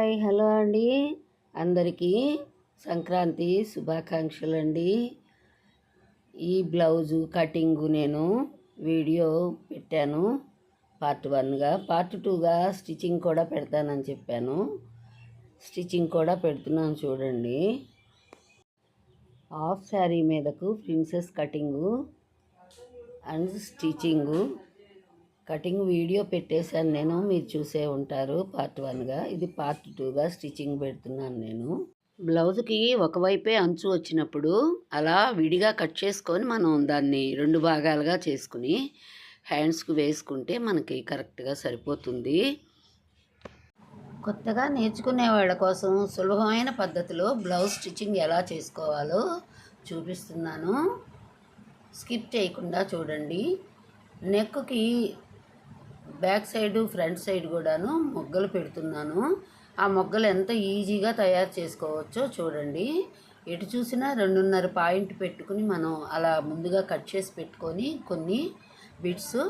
Hi hello అండి. అందరికీ సంక్రాంతి శుభాకాంక్షలు అండి. ఈ బ్లౌజు కటింగు నేను వీడియో పెట్టాను పార్ట్ 1గా, పార్ట్ 2గా స్టిచ్చింగ్ కూడా పెడతానని చెప్పాను. స్టిచ్చింగ్ కూడా పెడుతున్నాను చూడండి. హాఫ్ శారీ మీదకు princess cutting and stitching cutting video పెట్టేశాను నేను, మీరు చూసే ఉంటారు పార్ట్ 1గా. ఇది పార్ట్ 2గా స్టిచ్చింగ్ పెడుతున్నాను నేను. బ్లౌజ్కి ఒకవైపే అంచు వచ్చినప్పుడు అలా విడిగా కట్ చేసుకొని మనం దాన్ని 2 భాగాలుగా చేసుకుని హ్యాండ్స్కి వేసుకుంటే మనకి కరెక్ట్గా సరిపోతుంది. కొత్తగా నేర్చుకునే వాళ్ళ కోసం సులభమైన పద్ధతిలో బ్లౌజ్ స్టిచ్చింగ్ ఎలా చేసుకోవాలో చూపిస్తున్నాను. స్కిప్ చేయకుండా చూడండి. నెక్కి బ్యాక్ సైడ్ ఫ్రంట్ సైడ్ కూడాను మొగ్గలు పెడుతున్నాను. ఆ మొగ్గలు ఎంత ఈజీగా తయారు చేసుకోవచ్చో చూడండి. ఎటు చూసినా 2.5 పాయింట్ పెట్టుకుని మనం అలా ముందుగా కట్ చేసి పెట్టుకొని కొన్ని బిట్స్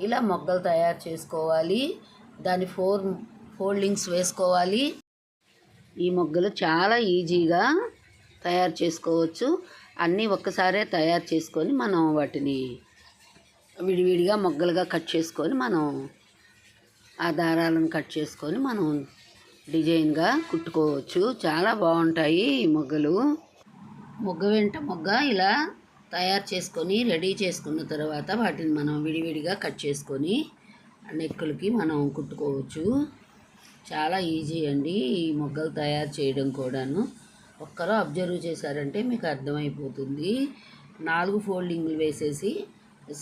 ఇలా మొగ్గలు తయారు చేసుకోవాలి. దాని 4 ఫోల్డింగ్స్ వేసుకోవాలి. ఈ మొగ్గలు చాలా ఈజీగా తయారు చేసుకోవచ్చు. అన్నీ ఒక్కసారే తయారు చేసుకొని మనం వాటిని విడివిడిగా మొగ్గలుగా కట్ చేసుకొని మనం ఆ దారాలను కట్ చేసుకొని మనం డిజైన్గా కుట్టుకోవచ్చు. చాలా బాగుంటాయి ఈ మొగ్గలు. మొగ్గ వెంట మొగ్గ ఇలా తయారు చేసుకొని రెడీ చేసుకున్న తర్వాత వాటిని మనం విడివిడిగా కట్ చేసుకొని నెక్కులకి మనం కుట్టుకోవచ్చు. చాలా ఈజీ అండి ఈ మొగ్గలు తయారు చేయడం కూడాను. ఒక్కరో అబ్జర్వ్ చేశారంటే మీకు అర్థమైపోతుంది. 4 ఫోల్డింగ్లు వేసేసి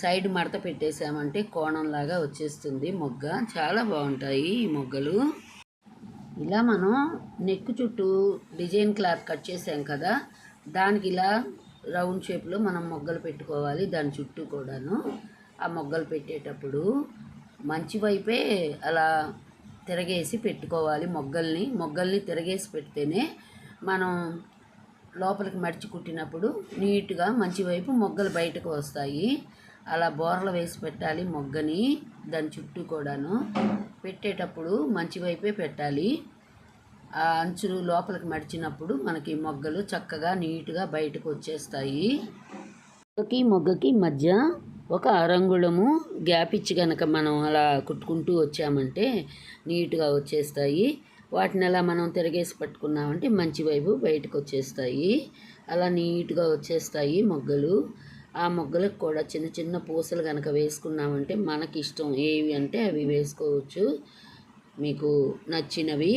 సైడ్ మడత పెట్టేసామంటే కోణంలాగా వచ్చేస్తుంది మొగ్గ. చాలా బాగుంటాయి ఈ మొగ్గలు. ఇలా మనం నెక్ చుట్టూ డిజైన్ క్లాత్ కట్ చేసాం కదా, దానికి ఇలా రౌండ్ షేప్లో మనం మొగ్గలు పెట్టుకోవాలి. దాని చుట్టూ కూడాను ఆ మొగ్గలు పెట్టేటప్పుడు మంచి వైపే అలా తిరగేసి పెట్టుకోవాలి. మొగ్గల్ని తిరగేసి పెడితేనే మనం లోపలికి మడిచి కుట్టినప్పుడు నీట్గా మంచి వైపు మొగ్గలు బయటకు వస్తాయి. అలా బోర్లు వేసి పెట్టాలి మొగ్గని. దాని చుట్టూ కూడాను పెట్టేటప్పుడు మంచి వైపే పెట్టాలి. ఆ అంచులు లోపలికి మడిచినప్పుడు మనకి మొగ్గలు చక్కగా నీట్గా బయటకు వచ్చేస్తాయి. మొగ్గకి మధ్య ఒక అరంగుళము గ్యాప్ ఇచ్చి కనుక మనం అలా కుట్టుకుంటూ వచ్చామంటే నీట్గా వచ్చేస్తాయి. వాటిని అలా మనం తిరగేసి పట్టుకున్నామంటే మంచి వైపు బయటకు వచ్చేస్తాయి. అలా నీట్గా వచ్చేస్తాయి మొగ్గలు. ఆ మొగ్గలకు కూడా చిన్న చిన్న పూసలు కనుక వేసుకున్నామంటే మనకి ఇష్టం ఏవి అంటే అవి వేసుకోవచ్చు, మీకు నచ్చినవి.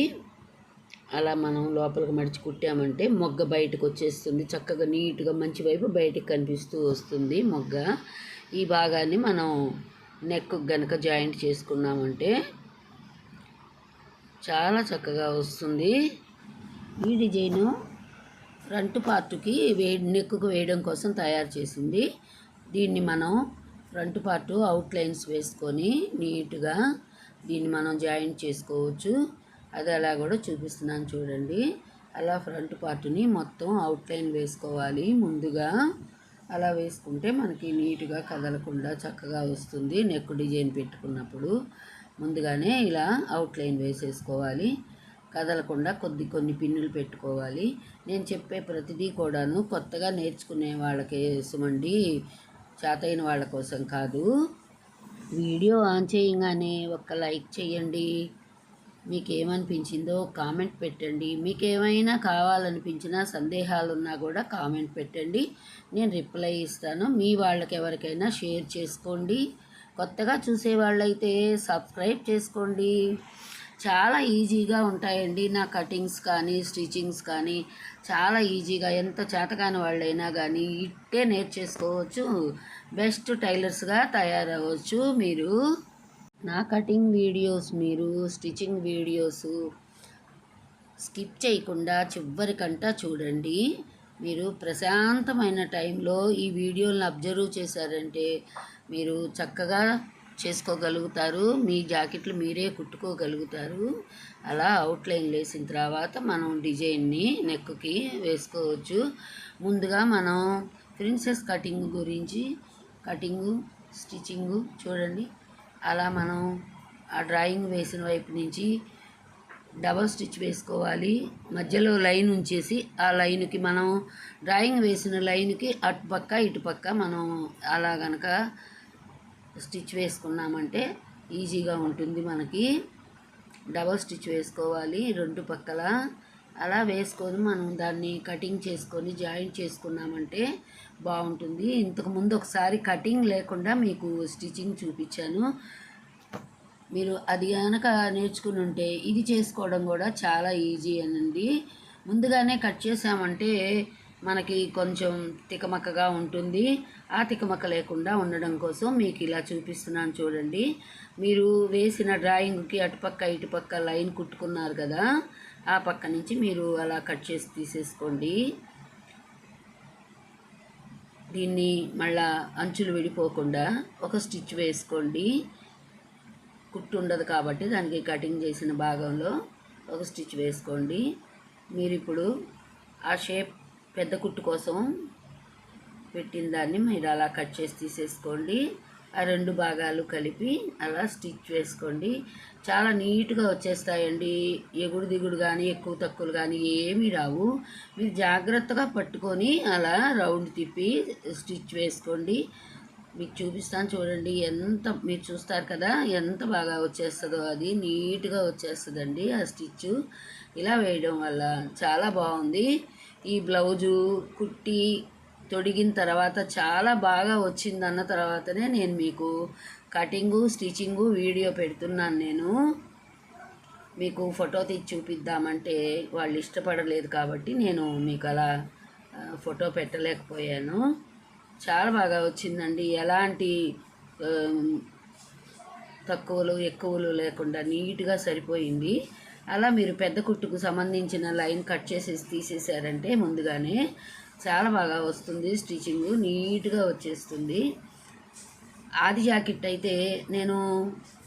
అలా మనం లోపలికి మడిచి కుట్టామంటే మొగ్గ బయటకు వచ్చేస్తుంది. చక్కగా నీట్గా మంచి వైపు బయటకు కనిపిస్తూ వస్తుంది మొగ్గ. ఈ భాగాన్ని మనం నెక్ గనక జాయింట్ చేసుకున్నామంటే చాలా చక్కగా వస్తుంది. ఈ డిజైను ఫ్రంట్ పార్ట్కి నెక్కు వేయడం కోసం తయారు చేసింది. దీన్ని మనం ఫ్రంట్ పార్ట్ అవుట్లైన్స్ వేసుకొని నీట్గా దీన్ని మనం జాయింట్ చేసుకోవచ్చు. అది అలా కూడా చూపిస్తున్నాను చూడండి. అలా ఫ్రంట్ పార్ట్ని మొత్తం అవుట్లైన్ వేసుకోవాలి ముందుగా. అలా వేసుకుంటే మనకి నీట్గా కదలకుండా చక్కగా వస్తుంది. నెక్ డిజైన్ పెట్టుకున్నప్పుడు ముందుగానే ఇలా అవుట్లైన్ వేసేసుకోవాలి. కదలకుండా కొన్ని పిన్నులు పెట్టుకోవాలి. నేను చెప్పే ప్రతిదీ కూడాను కొత్తగా నేర్చుకునే వాళ్ళకి సుమండి, చేతైన వాళ్ళ కోసం కాదు. వీడియో ఆన్ చేయగానే ఒక్క లైక్ చేయండి. మీకు ఏమనిపించిందో కామెంట్ పెట్టండి. మీకు ఏమైనా కావాలనిపించినా సందేహాలున్నా కూడా కామెంట్ పెట్టండి, నేను రిప్లై ఇస్తాను. మీ వాళ్ళకి ఎవరికైనా షేర్ చేసుకోండి. కొత్తగా చూసే వాళ్ళైతే సబ్స్క్రైబ్ చేసుకోండి. చాలా ఈజీగా ఉంటాయండి నా కటింగ్స్ కానీ స్టిచ్చింగ్స్ కానీ. చాలా ఈజీగా ఎంత చేతకాని వాళ్ళైనా కానీ ఇట్టే నేర్చేసుకోవచ్చు. బెస్ట్ టైలర్స్గా తయారవ్వచ్చు మీరు. నా కటింగ్ వీడియోస్ మీరు స్టిచ్చింగ్ వీడియోస్ స్కిప్ చేయకుండా చివరికంటా చూడండి. మీరు ప్రశాంతమైన టైంలో ఈ వీడియోలను అబ్జర్వ్ చేశారంటే మీరు చక్కగా చేసుకోగలుగుతారు. మీ జాకెట్లు మీరే కుట్టుకోగలుగుతారు. అలా అవుట్లైన్ వేసిన తర్వాత మనం డిజైన్ని నెక్కి వేసుకోవచ్చు. ముందుగా మనం ప్రిన్సెస్ కటింగ్ గురించి స్టిచ్చింగు చూడండి. అలా మనం ఆ డ్రాయింగ్ వేసిన వైపు నుంచి డబల్ స్టిచ్ వేసుకోవాలి. మధ్యలో లైన్ ఉంచేసి ఆ లైన్కి మనం డ్రాయింగ్ వేసిన లైన్కి అటుపక్క ఇటుపక్క మనం అలా గనక స్టిచ్ వేసుకున్నామంటే ఈజీగా ఉంటుంది మనకి. డబల్ స్టిచ్ వేసుకోవాలి రెండు పక్కల. అలా వేసుకొని మనం దాన్ని కటింగ్ చేసుకొని జాయింట్ చేసుకున్నామంటే బాగుంటుంది. ఇంతకుముందు ఒకసారి కటింగ్ లేకుండా మీకు స్టిచ్చింగ్ చూపించాను. మీరు అది కనుక నేర్చుకుని ఉంటే ఇది చేసుకోవడం కూడా చాలా ఈజీ అనండి. ముందుగానే కట్ చేసామంటే మనకి కొంచెం తికమక్కగా ఉంటుంది. ఆ తికమక్క లేకుండా ఉండడం కోసం మీకు ఇలా చూపిస్తున్నాను చూడండి. మీరు వేసిన డ్రాయింగ్కి అటుపక్క ఇటుపక్క లైన్ కుట్టుకున్నారు కదా, ఆ పక్క నుంచి మీరు అలా కట్ చేసి తీసేసుకోండి. దీన్ని మళ్ళా అంచులు విడిపోకుండా ఒక స్టిచ్ వేసుకోండి. కుట్టు ఉండదు కాబట్టి దానికి కటింగ్ చేసిన భాగంలో ఒక స్టిచ్ వేసుకోండి. మీరు ఇప్పుడు ఆ షేప్ పెద్ద కుట్టు కోసం పెట్టిన దాన్ని మీరు అలా కట్ చేసి తీసేసుకోండి. ఆ రెండు భాగాలు కలిపి అలా స్టిచ్ వేసుకోండి. చాలా నీట్గా వచ్చేస్తాయండి. ఎగుడు దిగుడు కానీ ఎక్కువ తక్కువలు కానీ ఏమీ రావు. మీరు జాగ్రత్తగా పట్టుకొని అలా రౌండ్ తిప్పి స్టిచ్ వేసుకోండి. మీకు చూపిస్తాను చూడండి. ఎంత మీరు చూస్తారు కదా ఎంత బాగా వచ్చేస్తుందో. అది నీట్గా వచ్చేస్తుందండి ఆ స్టిచ్. ఇలా వేయడం వల్ల చాలా బాగుంది. ఈ బ్లౌజు కుట్టి తొడిగిన తర్వాత చాలా బాగా వచ్చిందన్న తర్వాతనే నేను మీకు కటింగు స్టిచ్చింగు వీడియో పెడుతున్నాను. నేను మీకు ఫోటో తీసి చూపిద్దామంటే వాళ్ళు ఇష్టపడలేదు కాబట్టి నేను మీకు అలా ఫోటో పెట్టలేకపోయాను. చాలా బాగా వచ్చిందండి. ఎలాంటి తక్కువలు ఎక్కువలు లేకుండా నీట్గా సరిపోయింది. అలా మీరు పెద్ద కుట్టుకు సంబంధించిన లైన్ కట్ చేసేసి తీసేసారంటే ముందుగానే చాలా బాగా వస్తుంది. స్టిచ్చింగ్ నీట్గా వచ్చేస్తుంది. ఆది జాకెట్ అయితే నేను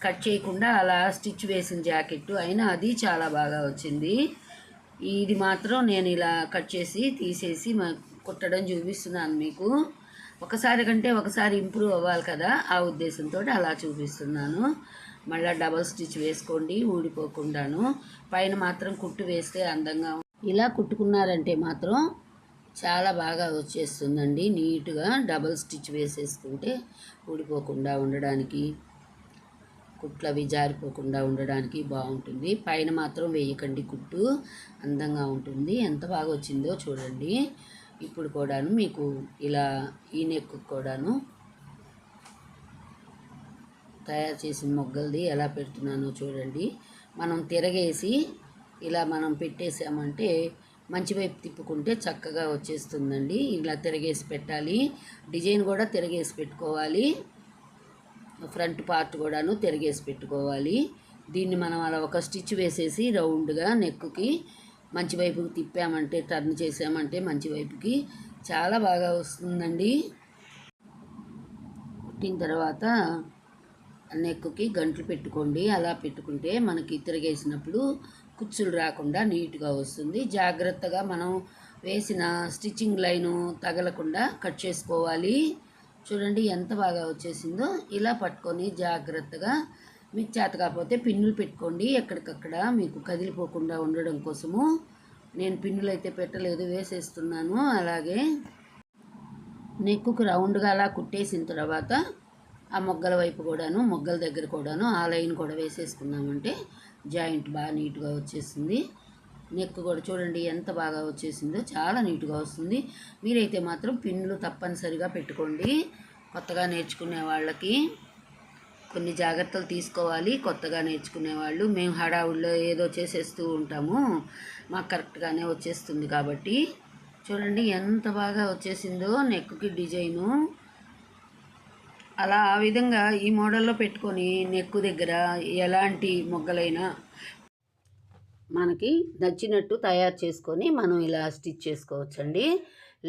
కట్ చేయకుండా అలా స్టిచ్ వేసిన జాకెట్ అయినా అది చాలా బాగా వచ్చింది. ఇది మాత్రం నేను ఇలా కట్ చేసి తీసేసి కుట్టడం చూపిస్తున్నాను మీకు. ఒకసారి కంటే ఒకసారి ఇంప్రూవ్ అవ్వాలి కదా, ఆ ఉద్దేశంతో అలా చూపిస్తున్నాను. మళ్ళీ డబల్ స్టిచ్ వేసుకోండి ఊడిపోకుండాను. పైన మాత్రం కుట్టు వేస్తే అందంగా ఇలా కుట్టుకున్నారంటే మాత్రం చాలా బాగా వచ్చేస్తుందండి నీట్గా. డబల్ స్టిచ్ వేసేసుకుంటే ఊడిపోకుండా ఉండడానికి, కుట్లవి జారిపోకుండా ఉండడానికి బాగుంటుంది. పైన మాత్రం వేయకండి కుట్టు, అందంగా ఉంటుంది. ఎంత బాగా వచ్చిందో చూడండి. ఇప్పుడు కూడాను మీకు ఇలా ఈ నెక్ కూడాను తయారు చేసిన మొగ్గలది ఎలా పెడుతున్నానో చూడండి. మనం తిరగేసి ఇలా మనం పెట్టేసామంటే మంచి వైపు తిప్పుకుంటే చక్కగా వచ్చేస్తుందండి. ఇలా తిరగేసి పెట్టాలి. డిజైన్ కూడా తిరగేసి పెట్టుకోవాలి. ఫ్రంట్ పార్ట్ కూడాను తిరగేసి పెట్టుకోవాలి. దీన్ని మనం అలా ఒక స్టిచ్ వేసేసి రౌండ్గా నెక్కి మంచి వైపుకి తిప్పామంటే, టర్న్ చేసామంటే మంచి వైపుకి చాలా బాగా వస్తుందండి. కుట్టిన తర్వాత నెక్కి గంటలు పెట్టుకోండి. అలా పెట్టుకుంటే మనకి తిరిగేసినప్పుడు కుచ్చులు రాకుండా నీట్గా వస్తుంది. జాగ్రత్తగా మనం వేసిన స్టిచ్చింగ్ లైను తగలకుండా కట్ చేసుకోవాలి. చూడండి ఎంత బాగా వచ్చేసిందో. ఇలా పట్టుకొని జాగ్రత్తగా, మీకు చేత కాకపోతే పిన్నులు పెట్టుకోండి ఎక్కడికక్కడ మీకు కదిలిపోకుండా ఉండడం కోసము. నేను పిన్నులు అయితే పెట్టలేదు, వేసేస్తున్నాను. అలాగే నెక్కుకు రౌండ్గా అలా కుట్టేసిన తర్వాత ఆ మొగ్గల వైపు కూడాను, మొగ్గల దగ్గర కూడాను ఆ లైన్ కూడా వేసేసుకున్నామంటే జాయింట్ బాగా నీట్గా వచ్చేసింది. నెక్ కూడా చూడండి ఎంత బాగా వచ్చేసిందో, చాలా నీట్గా వస్తుంది. మీరైతే మాత్రం పిన్నులు తప్పనిసరిగా పెట్టుకోండి. కొత్తగా నేర్చుకునే వాళ్ళకి కొన్ని జాగ్రత్తలు తీసుకోవాలి. కొత్తగా నేర్చుకునే వాళ్ళు, మేము హడావుల్లో ఏదో చేసేస్తూ ఉంటాము, మాకు కరెక్ట్గానే వచ్చేస్తుంది కాబట్టి. చూడండి ఎంత బాగా వచ్చేసిందో నెక్కి డిజైను. అలా ఆ విధంగా ఈ మోడల్లో పెట్టుకొని నెక్కు దగ్గర ఎలాంటి మొగ్గలైనా మనకి నచ్చినట్టు తయారు చేసుకొని మనం ఇలా స్టిచ్ చేసుకోవచ్చండి.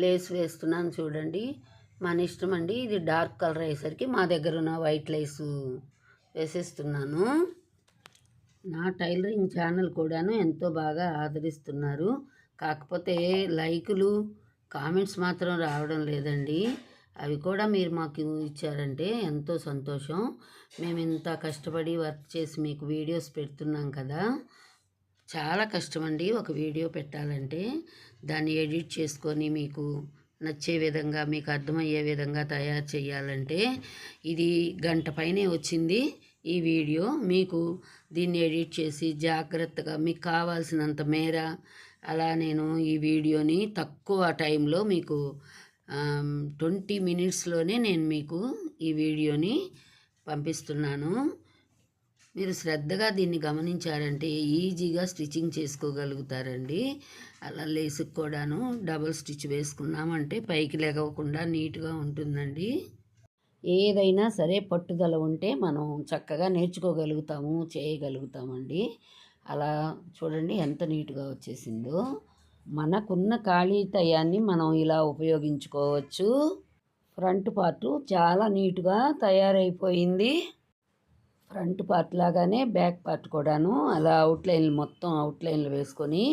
లేస్ వేస్తున్నాను చూడండి, మన ఇష్టం అండి. ఇది డార్క్ కలర్ అయ్యేసరికి మా దగ్గర ఉన్న వైట్ లేసు వేసేస్తున్నాను. నా టైలరింగ్ ఛానల్ కూడాను ఎంతో బాగా ఆదరిస్తున్నారు. కాకపోతే లైకులు కామెంట్స్ మాత్రం రావడం లేదండి. అవి కూడా మీరు మాకు ఇచ్చారంటే ఎంతో సంతోషం. మేము ఇంత కష్టపడి వర్క్ చేసి మీకు వీడియోస్ పెడుతున్నాం కదా, చాలా కష్టమండి ఒక వీడియో పెట్టాలంటే. దాన్ని ఎడిట్ చేసుకొని మీకు నచ్చే విధంగా, మీకు అర్థమయ్యే విధంగా తయారు చేయాలంటే ఇది గంట పైనే వచ్చింది ఈ వీడియో. మీకు దీన్ని ఎడిట్ చేసి జాగ్రత్తగా మీకు కావాల్సినంత మేర అలా నేను ఈ వీడియోని తక్కువ టైంలో మీకు 20 మినిట్స్లోనే నేను మీకు ఈ వీడియోని పంపిస్తున్నాను. మీరు శ్రద్ధగా దీన్ని గమనించారంటే ఈజీగా స్టిచ్చింగ్ చేసుకోగలుగుతారండి. అలా లేసుకు కూడాను డబుల్ స్టిచ్ వేసుకున్నామంటే పైకి లెగవకుండా నీట్గా ఉంటుందండి. ఏదైనా సరే పట్టుదల ఉంటే మనం చక్కగా నేర్చుకోగలుగుతాము, చేయగలుగుతామండి. అలా చూడండి ఎంత నీట్గా వచ్చేసిందో. మనకున్న ఖాళీ టయాన్ని మనం ఇలా ఉపయోగించుకోవచ్చు. ఫ్రంట్ పార్టు చాలా నీట్గా తయారైపోయింది. ఫ్రంట్ పార్ట్ లాగానే బ్యాక్ పార్ట్ కూడాను అలా అవుట్లైన్లు మొత్తం అవుట్లైన్లు వేసుకొని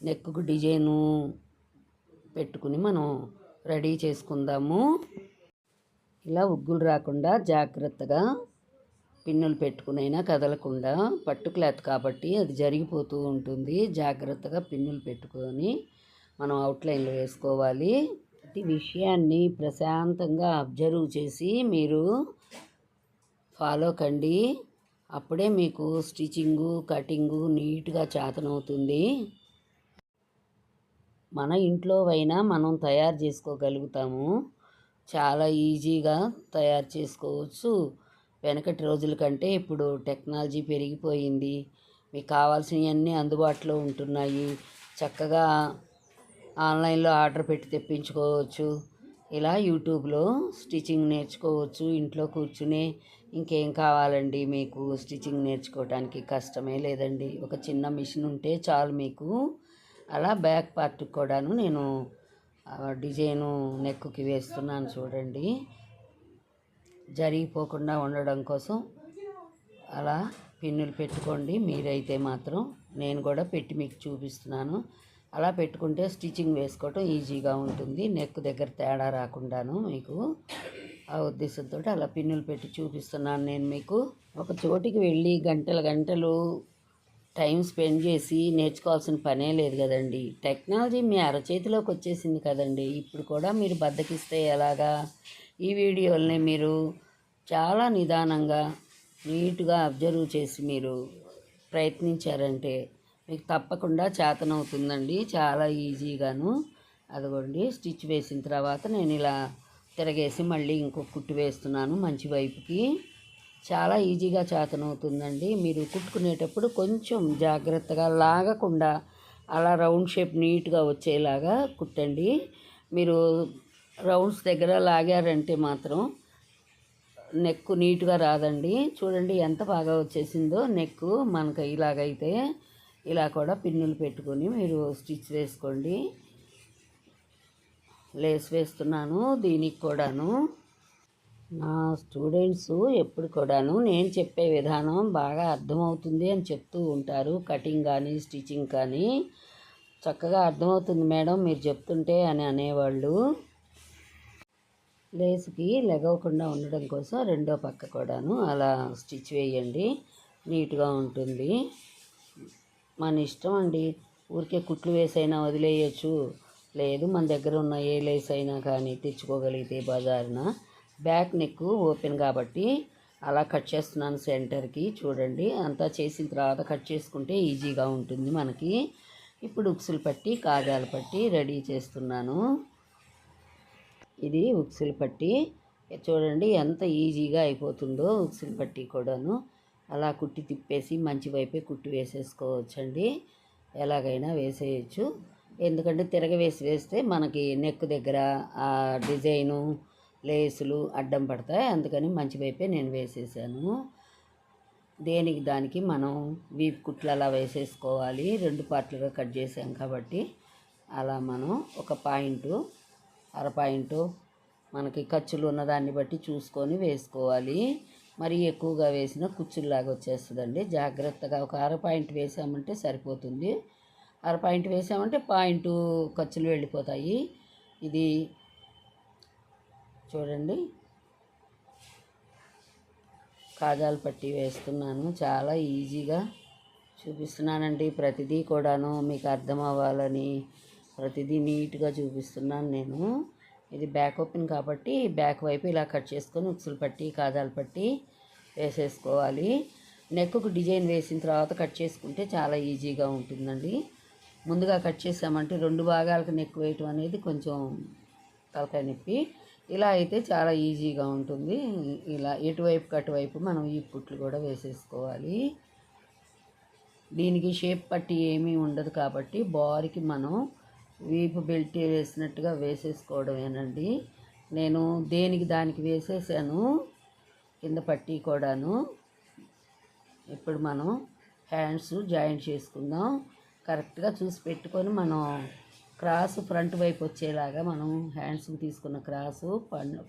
నెక్కు డిజైను పెట్టుకుని మనం రెడీ చేసుకుందాము. ఇలా ఉగ్గులు రాకుండా జాగ్రత్తగా పిన్నులు పెట్టుకునైనా కదలకుండా, పట్టు క్లాత్ కాబట్టి అది జరిగిపోతూ ఉంటుంది. జాగ్రత్తగా పిన్నులు పెట్టుకొని మనం అవుట్లైన్లు వేసుకోవాలి. ప్రతి విషయాన్ని ప్రశాంతంగా అబ్జర్వ్ చేసి మీరు ఫాలో కండి. అప్పుడే మీకు స్టిచ్చింగు కటింగు నీట్గా చేతనవుతుంది. మన ఇంట్లో అయినా మనం తయారు చేసుకోగలుగుతాము. చాలా ఈజీగా తయారు చేసుకోవచ్చు. వెనకటి రోజుల కంటే ఇప్పుడు టెక్నాలజీ పెరిగిపోయింది. మీకు కావాల్సినవన్నీ అందుబాటులో ఉంటున్నాయి. చక్కగా ఆన్లైన్లో ఆర్డర్ పెట్టి తెప్పించుకోవచ్చు. ఇలా యూట్యూబ్లో స్టిచ్చింగ్ నేర్చుకోవచ్చు ఇంట్లో కూర్చునే. ఇంకేం కావాలండి మీకు స్టిచ్చింగ్ నేర్చుకోవడానికి? కష్టమే లేదండి. ఒక చిన్న మిషన్ ఉంటే చాలు మీకు. అలా బ్యాక్ పార్ట్ కూడాను నేను డిజైను నెక్కుకి వేస్తున్నాను చూడండి. జరిగిపోకుండా ఉండడం కోసం అలా పిన్నులు పెట్టుకోండి మీరైతే మాత్రం. నేను కూడా పెట్టి మీకు చూపిస్తున్నాను. అలా పెట్టుకుంటే స్టిచ్చింగ్ వేసుకోవటం ఈజీగా ఉంటుంది. నెక్ దగ్గర తేడా రాకుండాను మీకు ఆ ఉద్దేశంతో అలా పిన్నులు పెట్టి చూపిస్తున్నాను నేను మీకు. ఒక చోటికి వెళ్ళి గంటలు టైం స్పెండ్ చేసి నేర్చుకోవాల్సిన పనే లేదు కదండి. టెక్నాలజీ మీ అరచేతిలోకి వచ్చేసింది కదండి. ఇప్పుడు కూడా మీరు బద్దకిస్తే ఎలాగా? ఈ వీడియోల్ని మీరు చాలా నిదానంగా నీట్గా అబ్జర్వ్ చేసి మీరు ప్రయత్నించారంటే మీకు తప్పకుండా చేతనవుతుందండి. చాలా ఈజీగాను. అదిగోండి స్టిచ్ వేసిన తర్వాత నేను ఇలా తిరగేసి మళ్ళీ ఇంకొక కుట్టు వేస్తున్నాను మంచి వైపుకి. చాలా ఈజీగా చేతనవుతుందండి. మీరు కుట్టుకునేటప్పుడు కొంచెం జాగ్రత్తగా లాగకుండా అలా రౌండ్ షేప్ నీట్గా వచ్చేలాగా కుట్టండి. మీరు రౌండ్స్ దగ్గర లాగారంటే మాత్రం నెక్ నీట్గా రాదండి. చూడండి ఎంత బాగా వచ్చేసిందో నెక్. మనకు ఇలాగైతే ఇలా కూడా పిన్నులు పెట్టుకొని మీరు స్టిచ్ వేసుకోండి. లేస్ వేస్తున్నాను దీనికి కూడాను. నా స్టూడెంట్స్ ఎప్పుడు కూడాను నేను చెప్పే విధానం బాగా అర్థమవుతుంది అని చెప్తూ ఉంటారు. కటింగ్ కానీ స్టిచ్చింగ్ కానీ చక్కగా అర్థమవుతుంది మేడం మీరు చెప్తుంటే అని అనేవాళ్ళు. లేస్కి లెగవకుండా ఉండడం కోసం రెండో పక్క కూడాను అలా స్టిచ్ వేయండి. నీట్గా ఉంటుంది. మన ఇష్టం అండి. ఊరికే కుట్లు వేసైనా వదిలేయచ్చు. లేదు మన దగ్గర ఉన్న ఏ లేస్ అయినా కానీ తెచ్చుకోగలిగితే బజారున. బ్యాక్ నెక్ ఓపెన్ కాబట్టి అలా కట్ చేస్తున్నాను సెంటర్కి. చూడండి అంతా చేసిన తర్వాత కట్ చేసుకుంటే ఈజీగా ఉంటుంది మనకి. ఇప్పుడు ఉక్సులు పట్టి కాజాలు పట్టి రెడీ చేస్తున్నాను. ఇది ఉక్సులు పట్టి. చూడండి ఎంత ఈజీగా అయిపోతుందో ఉక్సులు పట్టి కూడాను. అలా కుట్టి తిప్పేసి మంచి వైపే కుట్టి వేసేసుకోవచ్చండి. ఎలాగైనా వేసేయచ్చు. ఎందుకంటే వేస్తే మనకి నెక్ దగ్గర ఆ డిజైను లేసులు అడ్డం పడతాయి. అందుకని మంచి వైపే నేను వేసేసాను. దేనికి దానికి మనం వీపు కుట్లు అలా వేసేసుకోవాలి. 2 పార్ట్లుగా కట్ చేసాం కాబట్టి అలా మనం ఒక పాయింటు అర పాయింటు మనకి ఖర్చులు ఉన్నదాన్ని బట్టి చూసుకొని వేసుకోవాలి. మరి ఎక్కువగా వేసిన కుచ్చుల్లాగా వచ్చేస్తుందండి. జాగ్రత్తగా ఒక అర పాయింట్ వేసామంటే సరిపోతుంది. అర పాయింట్ వేసామంటే పాయింటు ఖర్చులు వెళ్ళిపోతాయి. ఇది చూడండి కాజాలు పట్టి వేస్తున్నాను చాలా ఈజీగా. చూపిస్తున్నానండి. ప్రతిదీ కూడాను మీకు అర్థం అవ్వాలని ప్రతిదీ నీట్గా చూపిస్తున్నాను నేను. ఇది బ్యాక్ ఓపెన్ కాబట్టి బ్యాక్ వైపు ఇలా కట్ చేసుకొని ఉక్సులు పట్టి కాజాలు పట్టి వేసేసుకోవాలి. నెక్కు డిజైన్ వేసిన తర్వాత కట్ చేసుకుంటే చాలా ఈజీగా ఉంటుందండి. ముందుగా కట్ చేసామంటే 2 భాగాలకు నెక్ వేయటం అనేది కొంచెం తలకాయ నొప్పి. ఇలా అయితే చాలా ఈజీగా ఉంటుంది. ఇలా ఎటువైపు అటువైపు మనం ఈ కుట్లు కూడా వేసేసుకోవాలి. దీనికి షేప్ పట్టి ఏమీ ఉండదు కాబట్టి బార్కి మనం వీపు బెల్ట్ వేసినట్టుగా వేసేసుకోవడమేనండి. నేను దేనికి దానికి వేసేసాను కింద పట్టి కూడాను. ఇప్పుడు మనం హ్యాండ్స్ జాయింట్ చేసుకుందాం. కరెక్ట్గా చూసి పెట్టుకొని మనం క్రాస్ ఫ్రంట్ వైపు వచ్చేలాగా మనం హ్యాండ్స్కి తీసుకున్న క్రాసు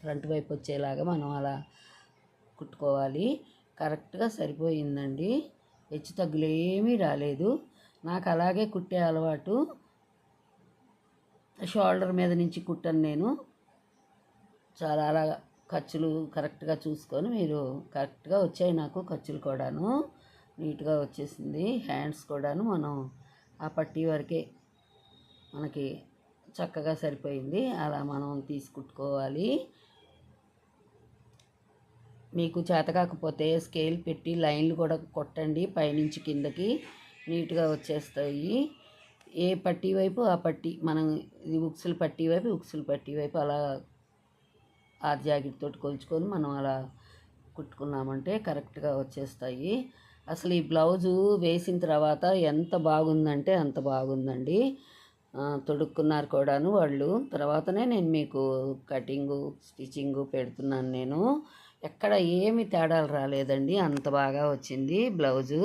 ఫ్రంట్ వైపు వచ్చేలాగా మనం అలా కుట్టుకోవాలి. కరెక్ట్గా సరిపోయిందండి. హెచ్చు తగ్గులు ఏమీ రాలేదు. నాకు అలాగే కుట్టే అలవాటు. షోల్డర్ మీద నుంచి కుట్టను నేను. చాలా అలా ఖర్చులు కరెక్ట్గా చూసుకొని మీరు కరెక్ట్గా వచ్చాయి నాకు ఖర్చులు కూడాను. నీట్గా వచ్చేసింది. హ్యాండ్స్ కూడాను మనం ఆ పట్టీ వరకే మనకి చక్కగా సరిపోయింది. అలా మనం తీసుకుట్టుకోవాలి. మీకు చేత కాకపోతే స్కేల్ పెట్టి లైన్లు కూడా కొట్టండి. పైనుంచి కిందకి నీట్గా వచ్చేస్తాయి. ఏ పట్టీ వైపు ఆ పట్టీ మనం ఇది ఉక్సులు పట్టీ వైపు ఉక్సులు పట్టీ వైపు అలా ఆ జాకెట్ తోటి కొలుచుకొని మనం అలా కుట్టుకున్నామంటే కరెక్ట్గా వచ్చేస్తాయి. అసలు ఈ బ్లౌజు వేసిన తర్వాత ఎంత బాగుందంటే అంత బాగుందండి. తొడుక్కున్నారు కూడాను వాళ్ళు. తర్వాతనే నేను మీకు కటింగు స్టిచ్చింగు పెడుతున్నాను నేను. ఎక్కడ ఏమి తేడాలు రాలేదండి. అంత బాగా వచ్చింది బ్లౌజు.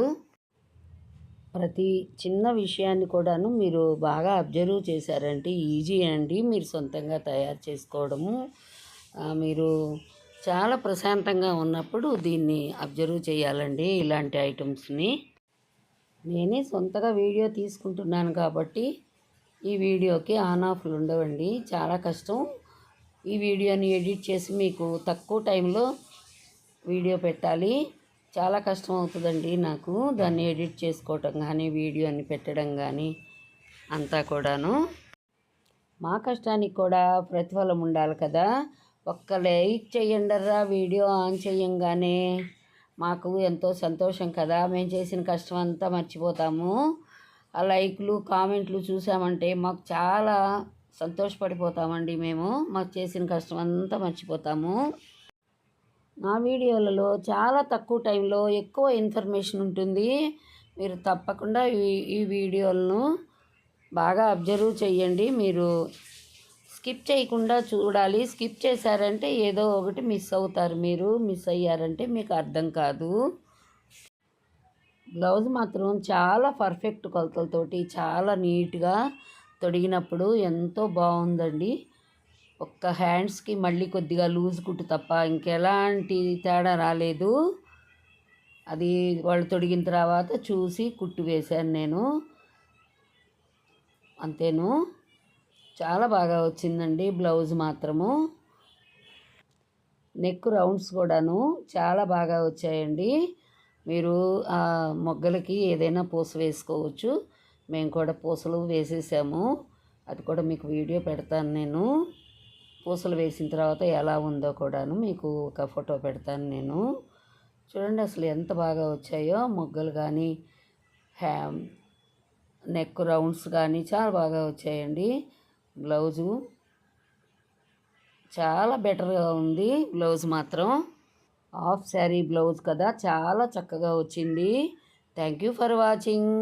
ప్రతి చిన్న విషయాన్ని కూడాను మీరు బాగా అబ్జర్వ్ చేశారంటే ఈజీ అండి మీరు సొంతంగా తయారు చేసుకోవడము. మీరు చాలా ప్రశాంతంగా ఉన్నప్పుడు దీన్ని అబ్జర్వ్ చేయాలండి ఇలాంటి ఐటమ్స్ని. నేనే సొంతగా వీడియో తీసుకుంటున్నాను కాబట్టి ఈ వీడియోకి ఆన్ ఆఫ్లు ఉండవండి. చాలా కష్టం ఈ వీడియోని ఎడిట్ చేసి మీకు తక్కువ టైంలో వీడియో పెట్టాలి. చాలా కష్టం అవుతుందండి నాకు దాన్ని ఎడిట్ చేసుకోవటం కానీ వీడియోని పెట్టడం కానీ అంతా కూడాను. మా కష్టానికి కూడా ప్రతిఫలం ఉండాలి కదా. ఒక్క లైక్ చేయండిరా వీడియో ఆన్ చేయంగానే మాకు ఎంతో సంతోషం కదా. మేము చేసిన కష్టం అంతా మర్చిపోతాము. ఆ లైక్లు కామెంట్లు చూసామంటే మాకు చాలా సంతోషపడిపోతామండి. మేము మాకు చేసిన కష్టం అంతా మర్చిపోతాము. నా వీడియోలలో చాలా తక్కువ టైంలో ఎక్కువ ఇన్ఫర్మేషన్ ఉంటుంది. మీరు తప్పకుండా ఈ వీడియోలను బాగా అబ్జర్వ్ చేయండి. మీరు స్కిప్ చేయకుండా చూడాలి. స్కిప్ చేశారంటే ఏదో ఒకటి మిస్ అవుతారు. మీరు మిస్ అయ్యారంటే మీకు అర్థం కాదు. బ్లౌజ్ మాత్రం చాలా పర్ఫెక్ట్ కొలతలతోటి చాలా నీట్గా తొడిగినప్పుడు ఎంతో బాగుందండి. ఒక్క హ్యాండ్స్కి మళ్ళీ కొద్దిగా లూజ్ కుట్టు తప్ప ఇంకెలాంటి తేడా రాలేదు. అది వాళ్ళు తొడిగిన తర్వాత చూసి కుట్టు వేశాను నేను. అంతేను. చాలా బాగా వచ్చిందండి బ్లౌజ్ మాత్రము. నెక్ రౌండ్స్ కూడాను చాలా బాగా వచ్చాయండి. మీరు ఆ మొగ్గలకి ఏదైనా పూస వేసుకోవచ్చు. మేము కూడా పూసలు వేసేసాము. అది కూడా మీకు వీడియో పెడతాను నేను. పూసలు వేసిన తర్వాత ఎలా ఉందో కూడాను మీకు ఒక ఫోటో పెడతాను నేను. చూడండి అసలు ఎంత బాగా వచ్చాయో మొగ్గలు కానీ నెక్ రౌండ్స్ కానీ చాలా బాగా వచ్చాయండి. బ్లౌజు చాలా బెటర్గా ఉంది. బ్లౌజ్ మాత్రం హాఫ్ శారీ బ్లౌజ్ కదా చాలా చక్కగా వచ్చింది. Thank you for watching.